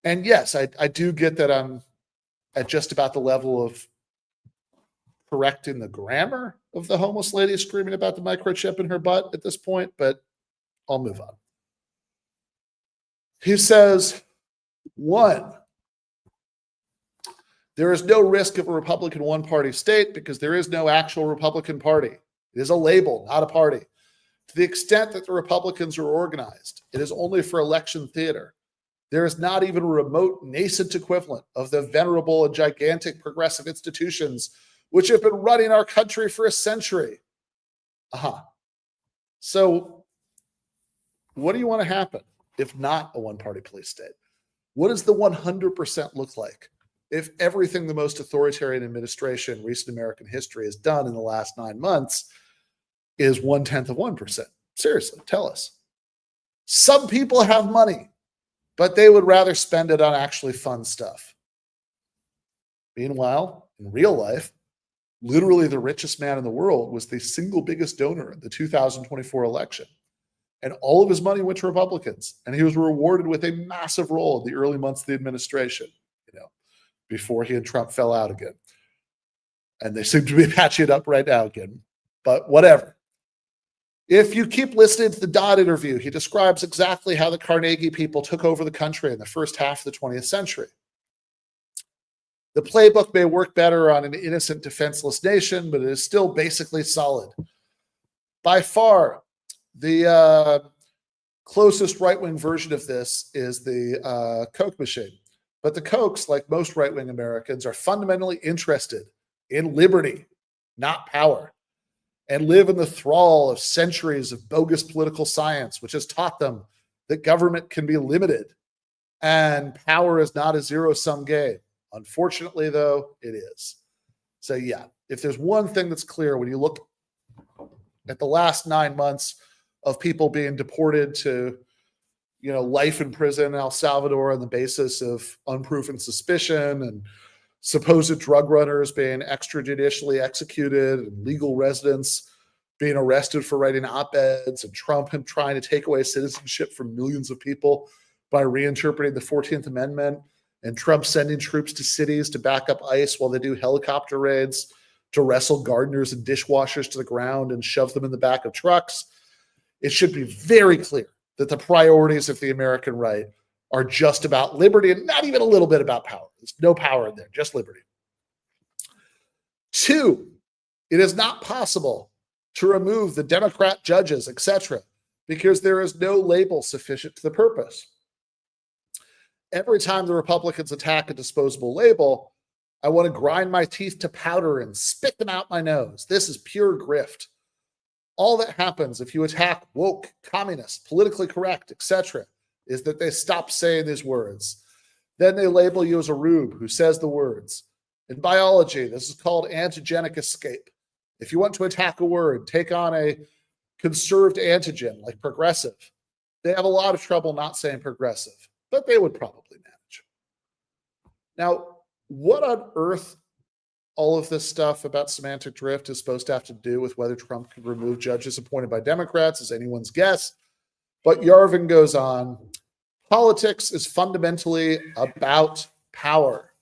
And yes, I do get that I'm at just about the level of correcting the grammar of the homeless lady screaming about the microchip in her butt at this point, but I'll move on. He says, one, there is no risk of a Republican one-party state because there is no actual Republican Party. It is a label, not a party. To the extent that the Republicans are organized, it is only for election theater. There is not even a remote nascent equivalent of the venerable and gigantic progressive institutions which have been running our country for a century. So what do you want to happen if not a one-party police state? What does the 100% look like if everything the most authoritarian administration in recent American history has done in the last 9 months is 1/10 of 1%? Seriously, tell us. Some people have money, but they would rather spend it on actually fun stuff. Meanwhile, in real life, literally the richest man in the world was the single biggest donor in the 2024 election. And all of his money went to Republicans. And he was rewarded with a massive role in the early months of the administration, before he and Trump fell out again. And they seem to be patching it up right now again. But whatever. If you keep listening to the Dodd interview, he describes exactly how the Carnegie people took over the country in the first half of the 20th century. The playbook may work better on an innocent, defenseless nation, but it is still basically solid. By far, the closest right-wing version of this is the Coke machine. But the Kochs, like most right-wing Americans, are fundamentally interested in liberty, not power, and live in the thrall of centuries of bogus political science, which has taught them that government can be limited and power is not a zero-sum game. Unfortunately, though, it is. So, yeah, if there's one thing that's clear when you look at the last 9 months of people being deported to life in prison in El Salvador on the basis of unproven suspicion and supposed drug runners being extrajudicially executed and legal residents being arrested for writing op-eds and Trump trying to take away citizenship from millions of people by reinterpreting the 14th Amendment and Trump sending troops to cities to back up ICE while they do helicopter raids to wrestle gardeners and dishwashers to the ground and shove them in the back of trucks. It should be very clear that the priorities of the American right are just about liberty and not even a little bit about power. There's no power in there, just liberty. 2, it is not possible to remove the Democrat judges, etc., because there is no label sufficient to the purpose. Every time the Republicans attack a disposable label, I want to grind my teeth to powder and spit them out my nose. This is pure grift. All that happens if you attack woke, communist, politically correct, etc., is that they stop saying these words. Then they label you as a rube who says the words. In biology, this is called antigenic escape. If you want to attack a word, take on a conserved antigen like progressive. They have a lot of trouble not saying progressive, but they would probably manage. Now, what on earth all of this stuff about semantic drift is supposed to have to do with whether Trump could remove judges appointed by Democrats is anyone's guess. But Yarvin goes on, politics is fundamentally about power.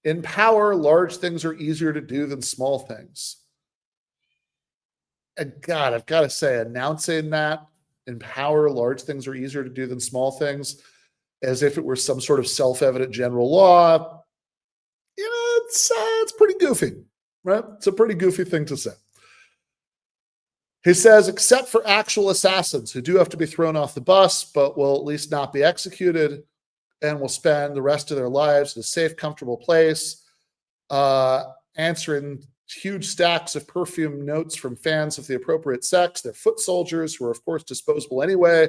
In power, large things are easier to do than small things. And God, I've got to say, announcing that in power, large things are easier to do than small things, as if it were some sort of self-evident general law, it's pretty goofy, right? It's a pretty goofy thing to say. He says, except for actual assassins who do have to be thrown off the bus, but will at least not be executed and will spend the rest of their lives in a safe, comfortable place, answering huge stacks of perfume notes from fans of the appropriate sex. Their foot soldiers, who are, of course, disposable anyway,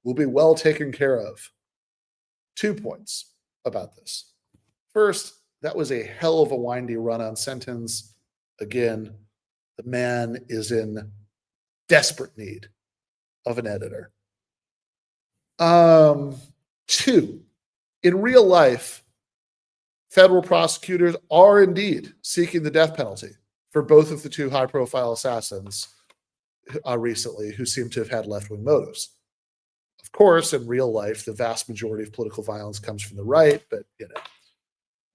will be well taken care of. 2 points about this. First, that was a hell of a windy run-on sentence. Again, the man is in desperate need of an editor. Two, in real life, federal prosecutors are indeed seeking the death penalty for both of the two high-profile assassins recently who seem to have had left-wing motives. Of course, in real life, the vast majority of political violence comes from the right, but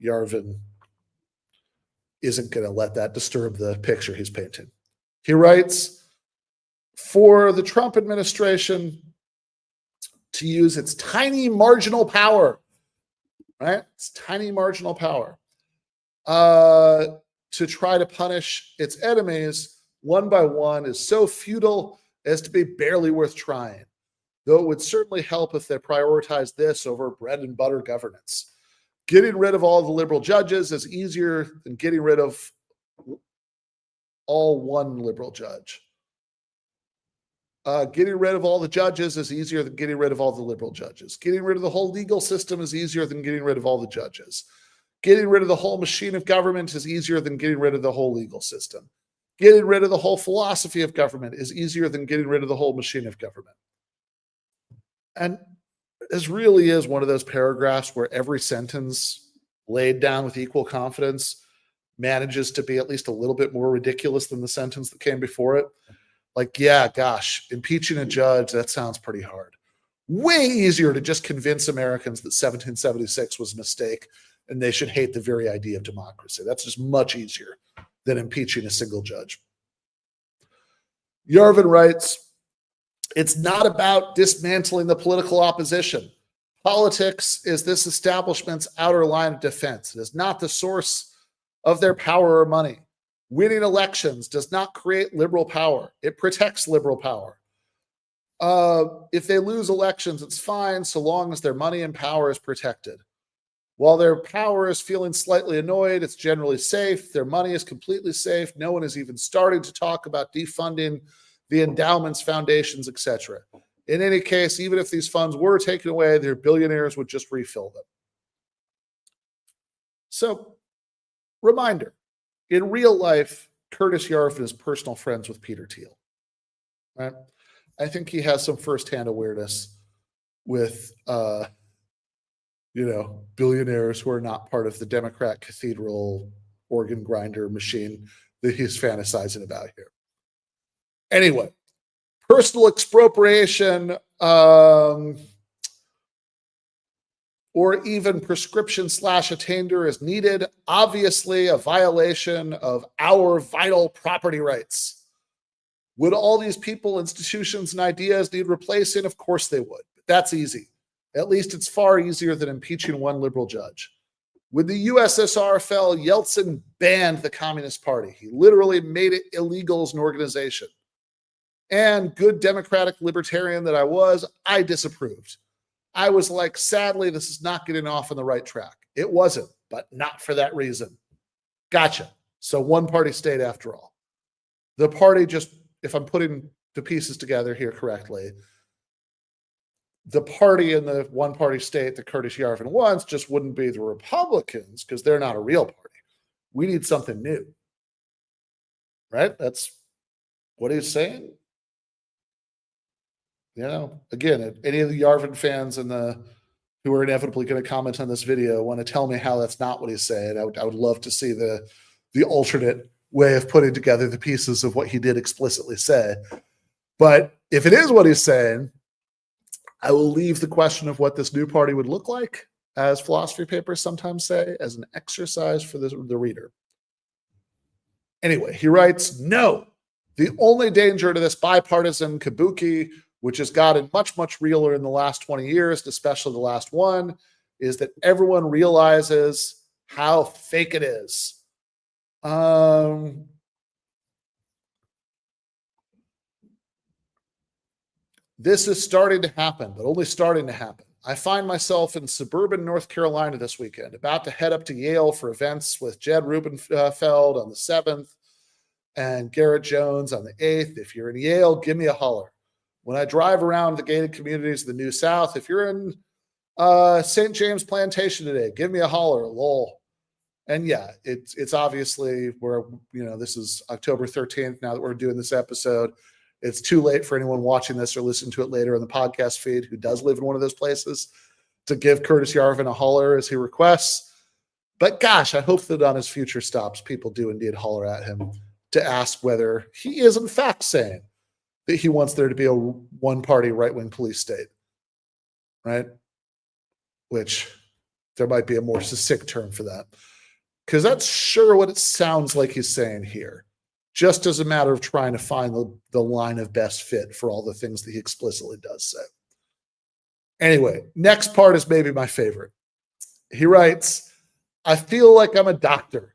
Yarvin isn't going to let that disturb the picture he's painting. He writes, for the Trump administration to use its tiny marginal power, right? It's tiny marginal power, to try to punish its enemies one by one is so futile as to be barely worth trying, though it would certainly help if they prioritized this over bread and butter governance. Getting rid of all the liberal judges is easier than getting rid of all one liberal judge. Getting rid of all the judges is easier than getting rid of all the liberal judges. Getting rid of the whole legal system is easier than getting rid of all the judges. Getting rid of the whole machine of government is easier than getting rid of the whole legal system. Getting rid of the whole philosophy of government is easier than getting rid of the whole machine of government. And this really is one of those paragraphs where every sentence laid down with equal confidence manages to be at least a little bit more ridiculous than the sentence that came before it. Like, yeah, gosh, impeaching a judge, that sounds pretty hard. Way easier to just convince Americans that 1776 was a mistake and they should hate the very idea of democracy. That's just much easier than impeaching a single judge. Yarvin writes, it's not about dismantling the political opposition. Politics is this establishment's outer line of defense. It is not the source of their power or money. Winning elections does not create liberal power. It protects liberal power. If they lose elections, it's fine so long as their money and power is protected. While their power is feeling slightly annoyed, it's generally safe. Their money is completely safe. No one is even starting to talk about defunding the endowments, foundations, etc. In any case, even if these funds were taken away, their billionaires would just refill them. So, reminder, in real life, Curtis Yarvin is personal friends with Peter Thiel. Right? I think he has some firsthand awareness with billionaires who are not part of the Democrat cathedral organ grinder machine that he's fantasizing about here. Anyway, personal expropriation or even prescription/attainder is needed. Obviously, a violation of our vital property rights. Would all these people, institutions, and ideas need replacing? Of course they would. But that's easy. At least it's far easier than impeaching one liberal judge. When the USSR fell, Yeltsin banned the Communist Party. He literally made it illegal as an organization. And good democratic libertarian that I was, I disapproved. I was like, sadly, this is not getting off on the right track. It wasn't, but not for that reason. Gotcha. So one party state after all. The party just, if I'm putting the pieces together here correctly, the party in the one party state that Curtis Yarvin wants just wouldn't be the Republicans because they're not a real party. We need something new. Right? That's what he's saying. Again, if any of the Yarvin fans and who are inevitably going to comment on this video want to tell me how that's not what he's saying, I would love to see the alternate way of putting together the pieces of what he did explicitly say. But if it is what he's saying, I will leave the question of what this new party would look like, as philosophy papers sometimes say, as an exercise for the reader. Anyway, he writes, no, the only danger to this bipartisan kabuki, which has gotten much, much realer in the last 20 years, especially the last one, is that everyone realizes how fake it is. This is starting to happen, but only starting to happen. I find myself in suburban North Carolina this weekend, about to head up to Yale for events with Jed Rubenfeld on the 7th and Garrett Jones on the 8th. If you're in Yale, give me a holler. When I drive around the gated communities of the New South, if you're in St. James Plantation today, give me a holler, lol. And yeah, it's obviously where, this is October 13th now that we're doing this episode. It's too late for anyone watching this or listening to it later in the podcast feed who does live in one of those places to give Curtis Yarvin a holler as he requests. But gosh, I hope that on his future stops, people do indeed holler at him to ask whether he is in fact saying that he wants there to be a one-party right-wing police state, right? Which there might be a more succinct term for that. Because that's sure what it sounds like he's saying here. Just as a matter of trying to find the line of best fit for all the things that he explicitly does say. Anyway, next part is maybe my favorite. He writes, I feel like I'm a doctor.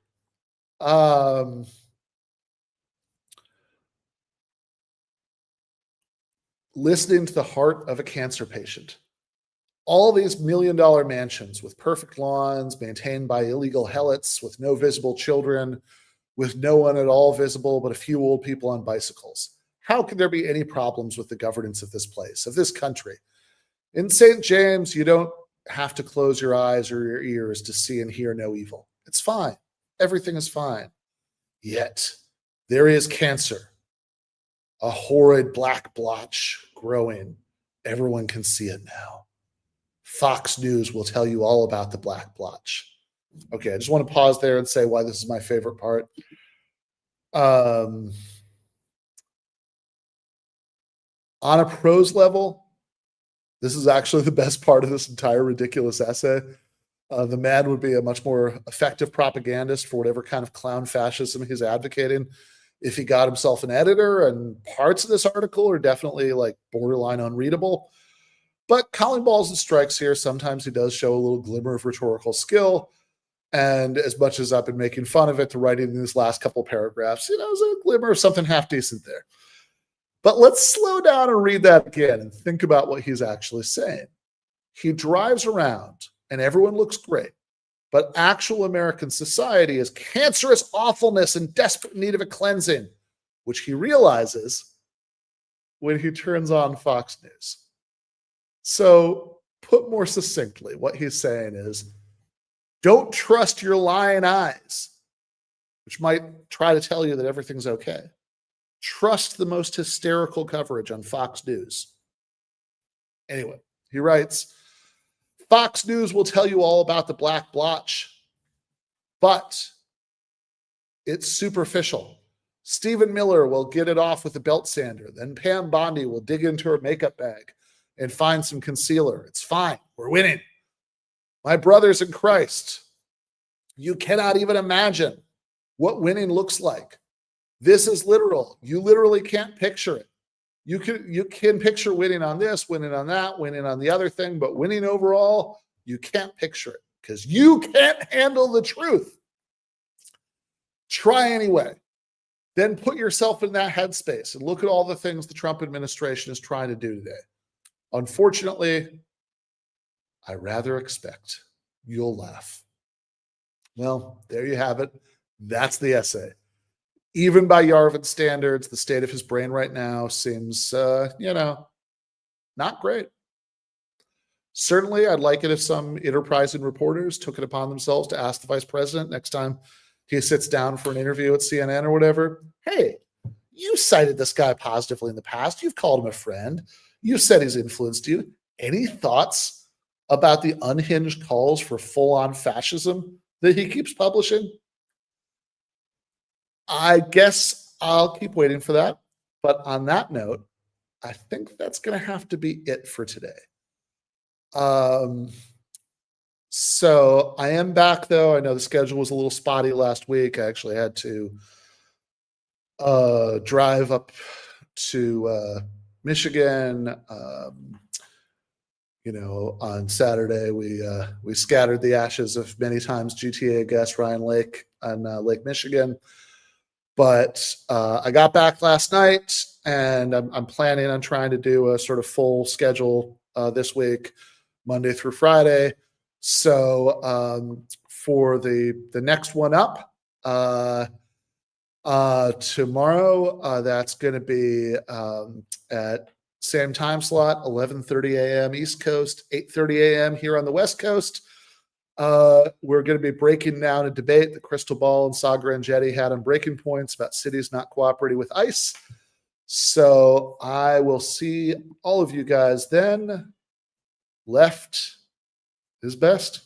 Listening to the heart of a cancer patient. All these million-dollar mansions with perfect lawns, maintained by illegal helots, with no visible children, with no one at all visible but a few old people on bicycles. How could there be any problems with the governance of this place, of this country? In St. James, you don't have to close your eyes or your ears to see and hear no evil. It's fine. Everything is fine. Yet, there is cancer, a horrid black blotch growing. Everyone can see it now. Fox News will tell you all about the black blotch. Okay, I just want to pause there and say why this is my favorite part. On a prose level, this is actually the best part of this entire ridiculous essay. The man would be a much more effective propagandist for whatever kind of clown fascism he's advocating if he got himself an editor, and parts of this article are definitely like borderline unreadable. But calling balls and strikes here, sometimes he does show a little glimmer of rhetorical skill. And as much as I've been making fun of it, the writing in these last couple paragraphs, there's a glimmer of something half decent there. But let's slow down and read that again and think about what he's actually saying. He drives around and everyone looks great, but actual American society is cancerous awfulness in desperate need of a cleansing, which he realizes when he turns on Fox News. So, put more succinctly, what he's saying is, don't trust your lying eyes, which might try to tell you that everything's okay. Trust the most hysterical coverage on Fox News. Anyway, he writes, Fox News will tell you all about the black blotch, but it's superficial. Stephen Miller will get it off with a belt sander. Then Pam Bondi will dig into her makeup bag and find some concealer. It's fine. We're winning. My brothers in Christ, you cannot even imagine what winning looks like. This is literal. You literally can't picture it. You can picture winning on this, winning on that, winning on the other thing, but winning overall, you can't picture it because you can't handle the truth. Try anyway. Then put yourself in that headspace and look at all the things the Trump administration is trying to do today. Unfortunately, I rather expect you'll laugh. Well, there you have it. That's the essay. Even by Yarvin standards, the state of his brain right now seems, not great. Certainly, I'd like it if some enterprising reporters took it upon themselves to ask the vice president next time he sits down for an interview at CNN or whatever, hey, you cited this guy positively in the past. You've called him a friend. You said he's influenced you. Any thoughts about the unhinged calls for full-on fascism that he keeps publishing? I guess I'll keep waiting for that. But on that note, I think that's going to have to be it for today. So I am back, though. I know the schedule was a little spotty last week. I actually had to drive up to Michigan. On Saturday, we scattered the ashes of many times GTAA guest Ryan Lake on Lake Michigan. But I got back last night, and I'm planning on trying to do a sort of full schedule this week, Monday through Friday. So for the next one up tomorrow, that's going to be at same time slot, 11:30 a.m. East Coast, 8:30 a.m. here on the West Coast. We're going to be breaking down a debate that Crystal Ball and Sagar Enjeti had on Breaking Points about cities not cooperating with ICE. So I will see all of you guys then. Left is best.